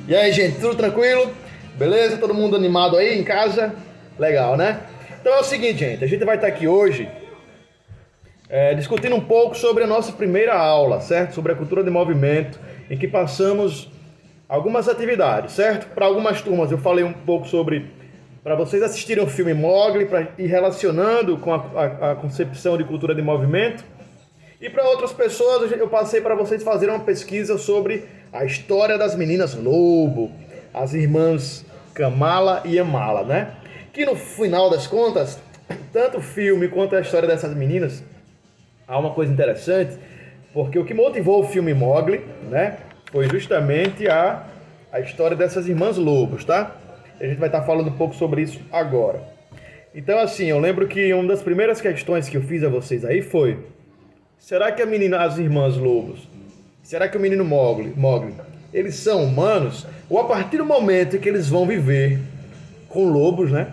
E aí, gente, tudo tranquilo? Beleza? Todo mundo animado aí em casa? Legal, né? Então é o seguinte, gente, a gente vai estar aqui hoje discutindo um pouco sobre a nossa primeira aula, certo? Sobre a cultura de movimento, em que passamos algumas atividades, certo? Para algumas turmas eu falei um pouco sobre, para vocês assistirem o filme Mowgli, para ir relacionando com a concepção de cultura de movimento. E para outras pessoas, eu passei para vocês fazerem uma pesquisa sobre a história das meninas lobo, as irmãs Kamala e Amala, né? Que no final das contas, tanto o filme quanto a história dessas meninas, há uma coisa interessante, porque o que motivou o filme Mowgli, né, foi justamente a história dessas irmãs lobos, tá? A gente vai estar falando um pouco sobre isso agora. Então, assim, eu lembro que uma das primeiras questões que eu fiz a vocês aí foi: será que a menina, as irmãs lobos, será que o menino Mowgli, eles são humanos? Ou a partir do momento em que eles vão viver com lobos, né?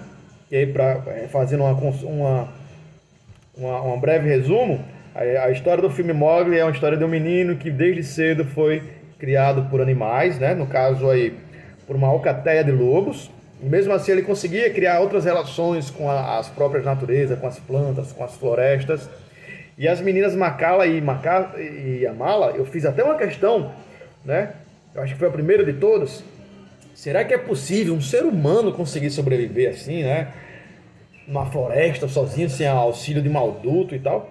E aí, fazendo uma breve resumo, a história do filme Mowgli é uma história de um menino que desde cedo foi criado por animais, né? No caso aí, por uma alcateia de lobos. E mesmo assim ele conseguia criar outras relações com as próprias naturezas, com as plantas, com as florestas. E as meninas Makala e Amala, eu fiz até uma questão, né? Eu acho que foi a primeira de todas. Será que é possível um ser humano conseguir sobreviver assim, né? Numa floresta, sozinho, sem auxílio de malduto e tal?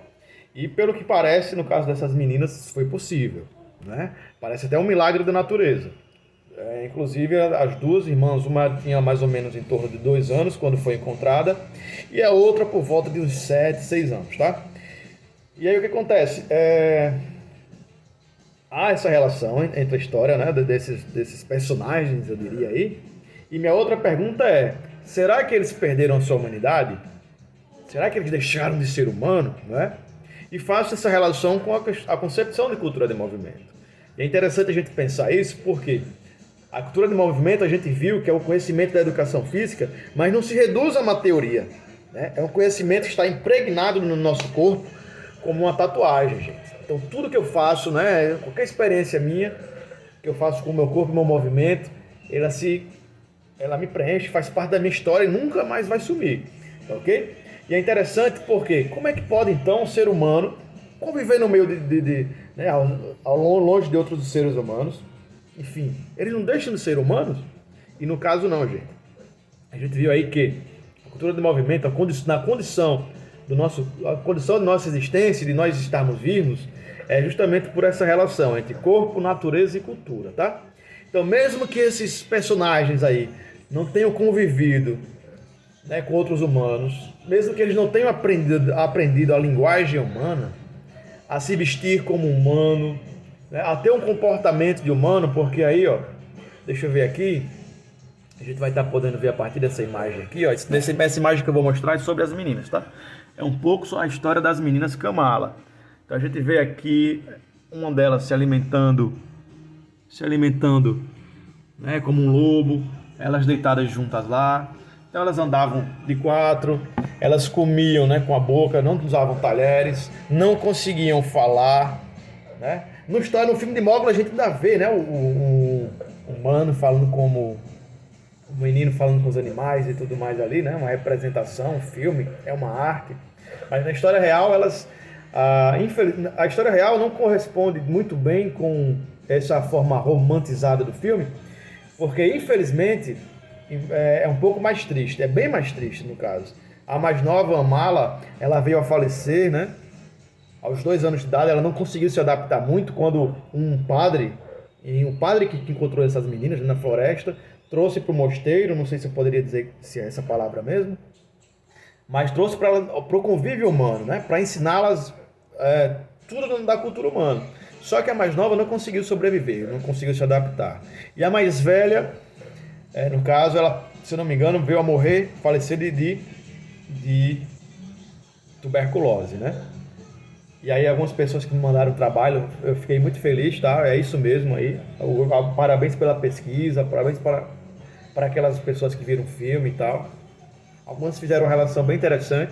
E pelo que parece, no caso dessas meninas, foi possível, né? Parece até um milagre da natureza. Inclusive, as duas irmãs, uma tinha mais ou menos em torno de 2 anos quando foi encontrada, e a outra por volta de uns 7, 6 anos, tá? E aí o que acontece? Há essa relação entre a história, né, desses personagens, eu diria aí. E minha outra pergunta é: será que eles perderam a sua humanidade? Será que eles deixaram de ser humano? Né? E faço essa relação com a concepção de cultura de movimento. E é interessante a gente pensar isso porque a cultura de movimento a gente viu que é o conhecimento da educação física, mas não se reduz a uma teoria. Né? É um conhecimento que está impregnado no nosso corpo como uma tatuagem, gente. Então tudo que eu faço, né, qualquer experiência minha que eu faço com o meu corpo, meu movimento, ela me preenche, faz parte da minha história e nunca mais vai sumir, ok? E é interessante porque como é que pode então um ser humano conviver no meio né, longe de outros seres humanos? Enfim, eles não deixam de ser humanos? E no caso não, gente. A gente viu aí que a cultura do movimento, na condição a condição de nossa existência, de nós estarmos vivos, é justamente por essa relação entre corpo, natureza e cultura, tá? Então, mesmo que esses personagens aí não tenham convivido, né, com outros humanos, mesmo que eles não tenham aprendido a linguagem humana, a se vestir como humano, né, a ter um comportamento de humano, porque aí, ó, deixa eu ver aqui, a gente vai estar podendo ver a partir dessa imagem aqui, ó, essa imagem que eu vou mostrar é sobre as meninas, tá? É um pouco só a história das meninas Kamala. Então a gente vê aqui uma delas se alimentando, né, como um lobo, elas deitadas juntas lá. Então elas andavam de quatro, elas comiam, né, com a boca, não usavam talheres, não conseguiam falar, né? No filme de Mowgli a gente ainda vê, né, o humano falando como o menino falando com os animais e tudo mais ali, né? Uma representação, um filme, é uma arte. Mas na história real, a história real não corresponde muito bem com essa forma romantizada do filme, porque infelizmente é um pouco mais triste, é bem mais triste no caso. A mais nova, a Mala, ela veio a falecer, né? Aos 2 anos de idade, ela não conseguiu se adaptar muito quando um padre que encontrou essas meninas na floresta, trouxe para o mosteiro, não sei se eu poderia dizer se é essa palavra mesmo, mas trouxe para o convívio humano, né? Para ensiná-las tudo da cultura humana. Só que a mais nova não conseguiu sobreviver, não conseguiu se adaptar. E a mais velha, no caso, ela, se eu não me engano, veio a morrer, falecer de tuberculose, né? E aí algumas pessoas que me mandaram trabalho, eu fiquei muito feliz, tá? É isso mesmo aí. Parabéns pela pesquisa, parabéns para aquelas pessoas que viram o filme e tal. Algumas fizeram uma relação bem interessante,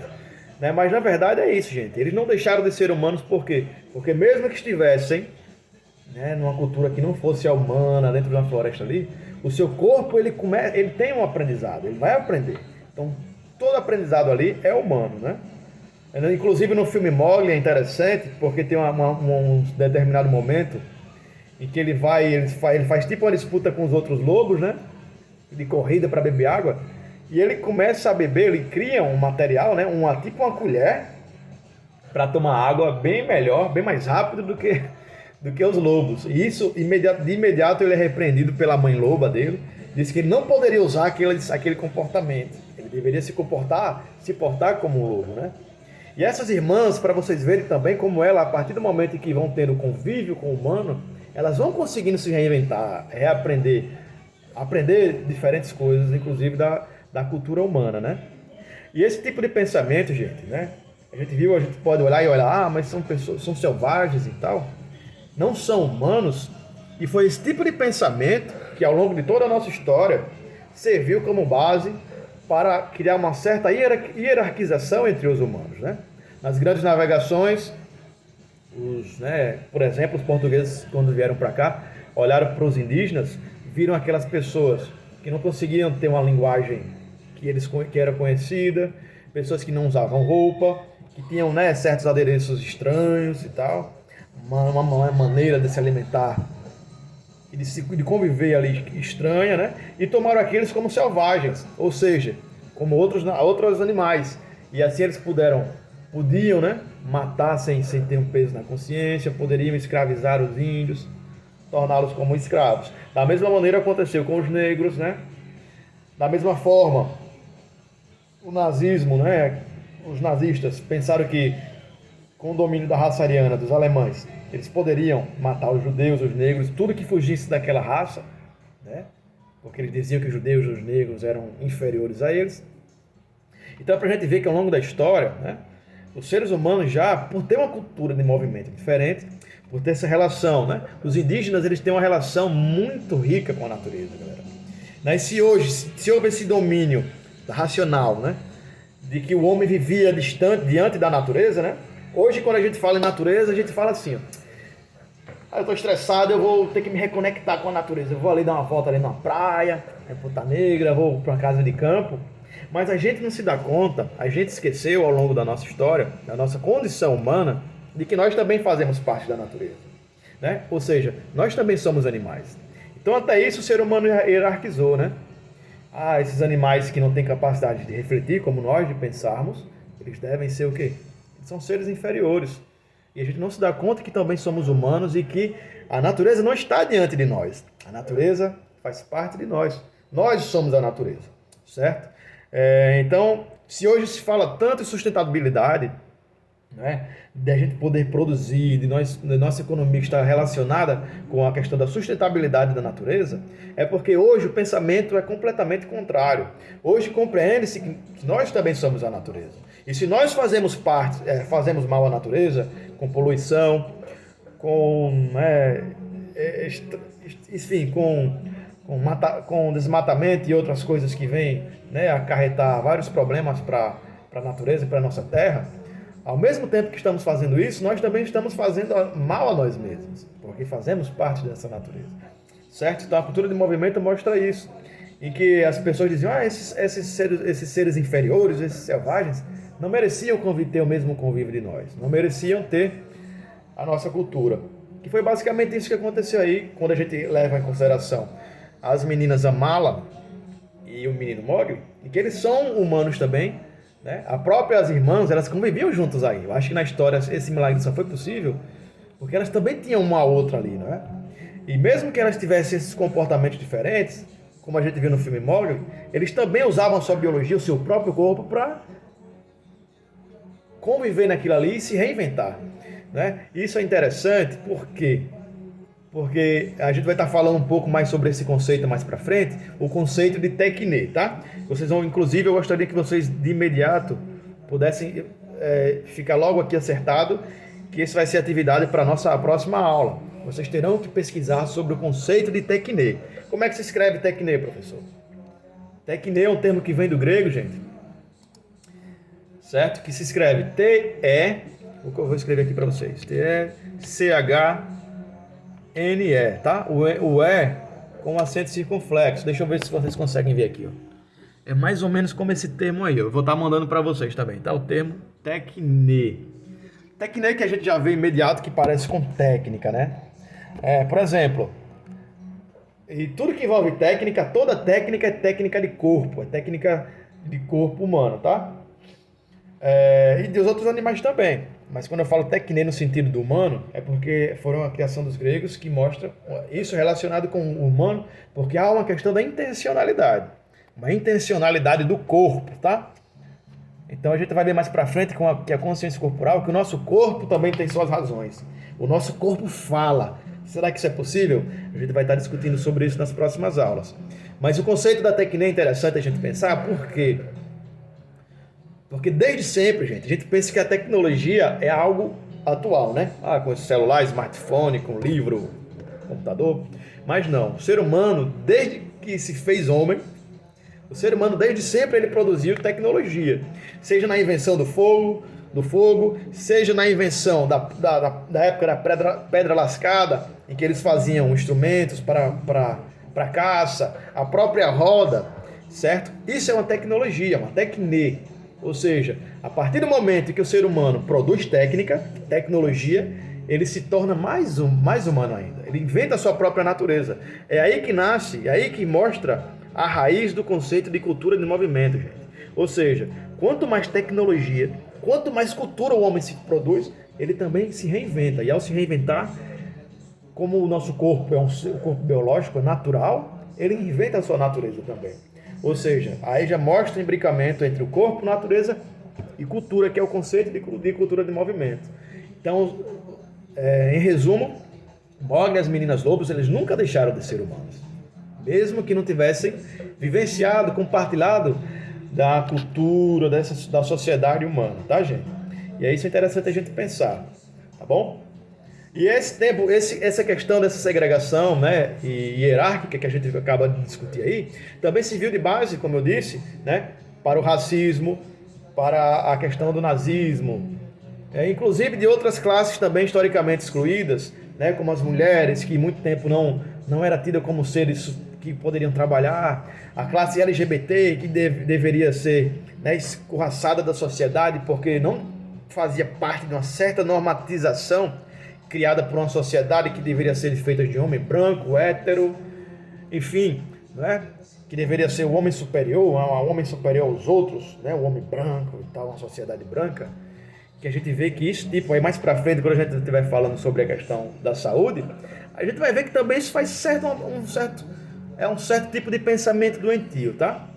né? Mas na verdade é isso, gente. Eles não deixaram de ser humanos por quê? Porque mesmo que estivessem né, numa cultura que não fosse a humana, dentro de uma floresta ali, o seu corpo ele tem um aprendizado, ele vai aprender. Então, todo aprendizado ali é humano, né? Inclusive no filme Mowgli é interessante, porque tem um determinado momento em que ele faz tipo uma disputa com os outros lobos, né? De corrida para beber água. E ele começa a beber, ele cria um material, né? Tipo uma colher para tomar água bem melhor, bem mais rápido do que os lobos. E isso, de imediato, ele é repreendido pela mãe loba dele. Diz que ele não poderia usar aquele comportamento. Ele deveria se portar como um lobo, né? E essas irmãs, para vocês verem também como ela, a partir do momento em que vão tendo convívio com o humano, elas vão conseguindo se reinventar, reaprender, aprender diferentes coisas, inclusive da cultura humana, né? E esse tipo de pensamento, gente, né? A gente pode olhar e olhar, mas são pessoas, são selvagens e tal. Não são humanos. E foi esse tipo de pensamento que, ao longo de toda a nossa história, serviu como base para criar uma certa hierarquização entre os humanos, né? Nas grandes navegações, por exemplo, os portugueses, quando vieram para cá, olharam para os indígenas, viram aquelas pessoas que não conseguiam ter uma linguagem que era conhecida, pessoas que não usavam roupa, que tinham, né, certos adereços estranhos e tal, uma maneira de se alimentar e de conviver ali estranha, né? E tomaram aqueles como selvagens, ou seja, como outros animais. E assim eles podiam, né, matar sem ter um peso na consciência, poderiam escravizar os índios, torná-los como escravos. Da mesma maneira aconteceu com os negros, né? Da mesma forma, o nazismo, né? Os nazistas pensaram que com o domínio da raça ariana, dos alemães, eles poderiam matar os judeus, os negros, tudo que fugisse daquela raça, né? Porque eles diziam que os judeus e os negros eram inferiores a eles. Então, para a gente ver que ao longo da história, né, os seres humanos já, por ter uma cultura de movimento diferente, por ter essa relação, né, os indígenas eles têm uma relação muito rica com a natureza, galera. Né? Se houve esse domínio racional, né, de que o homem vivia distante, diante da natureza, né? Hoje, quando a gente fala em natureza, a gente fala assim, ó, eu estou estressado, eu vou ter que me reconectar com a natureza. Eu vou ali dar uma volta ali na praia, em Ponta Negra, vou para uma casa de campo. Mas a gente não se dá conta, a gente esqueceu ao longo da nossa história, da nossa condição humana, de que nós também fazemos parte da natureza, né? Ou seja, nós também somos animais. Então, até isso o ser humano hierarquizou, né? Esses animais que não têm capacidade de refletir como nós, de pensarmos, eles devem ser o quê? São seres inferiores. E a gente não se dá conta que também somos humanos e que a natureza não está diante de nós. A natureza faz parte de nós. Nós somos a natureza, certo? Então, se hoje se fala tanto em sustentabilidade, né, de a gente poder produzir, de nossa economia estar relacionada com a questão da sustentabilidade da natureza, é porque hoje o pensamento é completamente contrário. Hoje compreende-se que nós também somos a natureza. E se nós fazemos mal à natureza, com poluição, enfim, com desmatamento e outras coisas que vêm, né, acarretar vários problemas para a natureza e para a nossa terra, ao mesmo tempo que estamos fazendo isso, nós também estamos fazendo mal a nós mesmos, porque fazemos parte dessa natureza, certo? Então a cultura de movimento mostra isso, em que as pessoas diziam, esses seres inferiores, esses selvagens, não mereciam ter o mesmo convívio de nós, não mereciam ter a nossa cultura. Que foi basicamente isso que aconteceu aí, quando a gente leva em consideração as meninas Amala e o menino Mowgli, e que eles são humanos também, né? As irmãs, elas conviviam juntas aí. Eu acho que na história esse milagre só foi possível porque elas também tinham uma outra ali, não é? E mesmo que elas tivessem esses comportamentos diferentes, como a gente viu no filme Mowgli, eles também usavam a sua biologia, o seu próprio corpo para conviver naquilo ali e se reinventar, né? Isso é interessante porque a gente vai estar falando um pouco mais sobre esse conceito mais para frente, o conceito de Tecne, tá? Inclusive, eu gostaria que vocês de imediato pudessem ficar logo aqui acertado, que isso vai ser atividade para a nossa próxima aula. Vocês terão que pesquisar sobre o conceito de Tecne. Como é que se escreve Tecne, professor? Tecne é um termo que vem do grego, gente, certo? Que se escreve T-E, o que eu vou escrever aqui para vocês, T-E-C-H N-E, tá? O E com acento circunflexo. Deixa eu ver se vocês conseguem ver aqui, ó. É mais ou menos como esse termo aí. Eu vou estar mandando para vocês também, tá? O termo tecne. Tecne que a gente já vê imediato que parece com técnica, né? Por exemplo, e tudo que envolve técnica, toda técnica é técnica de corpo, é técnica de corpo humano, tá? E dos outros animais também. Mas quando eu falo tecne no sentido do humano, é porque foram a criação dos gregos que mostra isso relacionado com o humano, porque há uma questão da intencionalidade. Uma intencionalidade do corpo, tá? Então a gente vai ver mais pra frente que a consciência corporal, que o nosso corpo também tem suas razões. O nosso corpo fala. Será que isso é possível? A gente vai estar discutindo sobre isso nas próximas aulas. Mas o conceito da tecne é interessante a gente pensar, por quê? Porque desde sempre, gente, a gente pensa que a tecnologia é algo atual, né? Com celular, smartphone, com livro, computador. Mas não, o ser humano, desde que se fez homem, o ser humano desde sempre ele produziu tecnologia. Seja na invenção do fogo, seja na invenção da época da pedra lascada, em que eles faziam instrumentos para caça, a própria roda, certo? Isso é uma tecnologia, uma tecne. Ou seja, a partir do momento que o ser humano produz tecnologia, ele se torna mais humano ainda. Ele inventa a sua própria natureza. É aí que nasce, é aí que mostra a raiz do conceito de cultura de movimento, gente. Ou seja, quanto mais tecnologia, quanto mais cultura o homem se produz, ele também se reinventa. E ao se reinventar, como o nosso corpo é um corpo biológico, é natural, ele inventa a sua natureza também. Ou seja, aí já mostra o imbricamento entre o corpo, natureza e cultura, que é o conceito de cultura de movimento. Então, em resumo, Mogli e as meninas lobos, eles nunca deixaram de ser humanos. Mesmo que não tivessem vivenciado, compartilhado da cultura, da sociedade humana, tá, gente? E é isso interessante a gente pensar, tá bom? E essa questão dessa segregação, né, e hierárquica que a gente acaba de discutir aí, também serviu de base, como eu disse, né, para o racismo, para a questão do nazismo, inclusive de outras classes também historicamente excluídas, né, como as mulheres, que muito tempo não era tida como seres que poderiam trabalhar, a classe LGBT, que deveria ser, né, escorraçada da sociedade porque não fazia parte de uma certa normatização criada por uma sociedade que deveria ser feita de homem branco, hétero, enfim, né? Que deveria ser o homem superior aos outros, né? O homem branco e tal, uma sociedade branca, que a gente vê que isso, tipo, aí mais pra frente, quando a gente estiver falando sobre a questão da saúde, a gente vai ver que também isso faz um certo tipo de pensamento doentio, tá?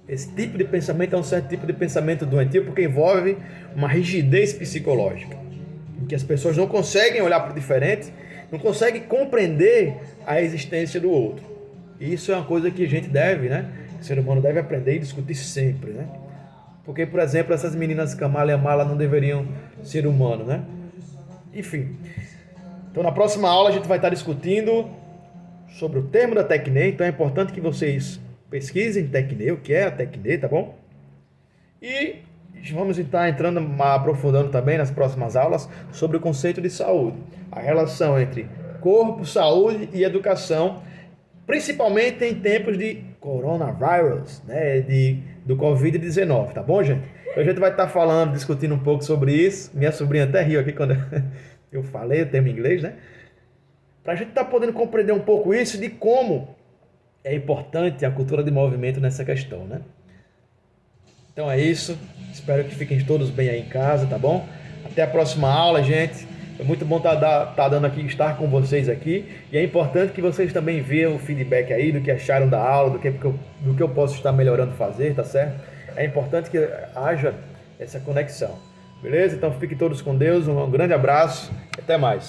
Esse tipo de pensamento é um certo tipo de pensamento doentio porque envolve uma rigidez psicológica, em que as pessoas não conseguem olhar para o diferente, não conseguem compreender a existência do outro. E isso é uma coisa que a gente deve, né? O ser humano deve aprender e discutir sempre, né? Porque, por exemplo, essas meninas Kamala e Amala não deveriam ser humanos, né? Enfim. Então, na próxima aula a gente vai estar discutindo sobre o termo da tecne. Então, é importante que vocês pesquisem tecne, o que é a tecne, tá bom? E vamos estar aprofundando também nas próximas aulas sobre o conceito de saúde, a relação entre corpo, saúde e educação, principalmente em tempos de coronavírus, né, do Covid-19, tá bom, gente? Então a gente vai estar falando, discutindo um pouco sobre isso. Minha sobrinha até riu aqui quando eu falei o termo em inglês, né? Para a gente estar podendo compreender um pouco isso de como é importante a cultura de movimento nessa questão, né? Então é isso. Espero que fiquem todos bem aí em casa, tá bom? Até a próxima aula, gente. Foi muito bom estar com vocês aqui. E é importante que vocês também vejam o feedback aí do que acharam da aula, do que eu posso estar melhorando fazer, tá certo? É importante que haja essa conexão. Beleza? Então fiquem todos com Deus. Um grande abraço e até mais.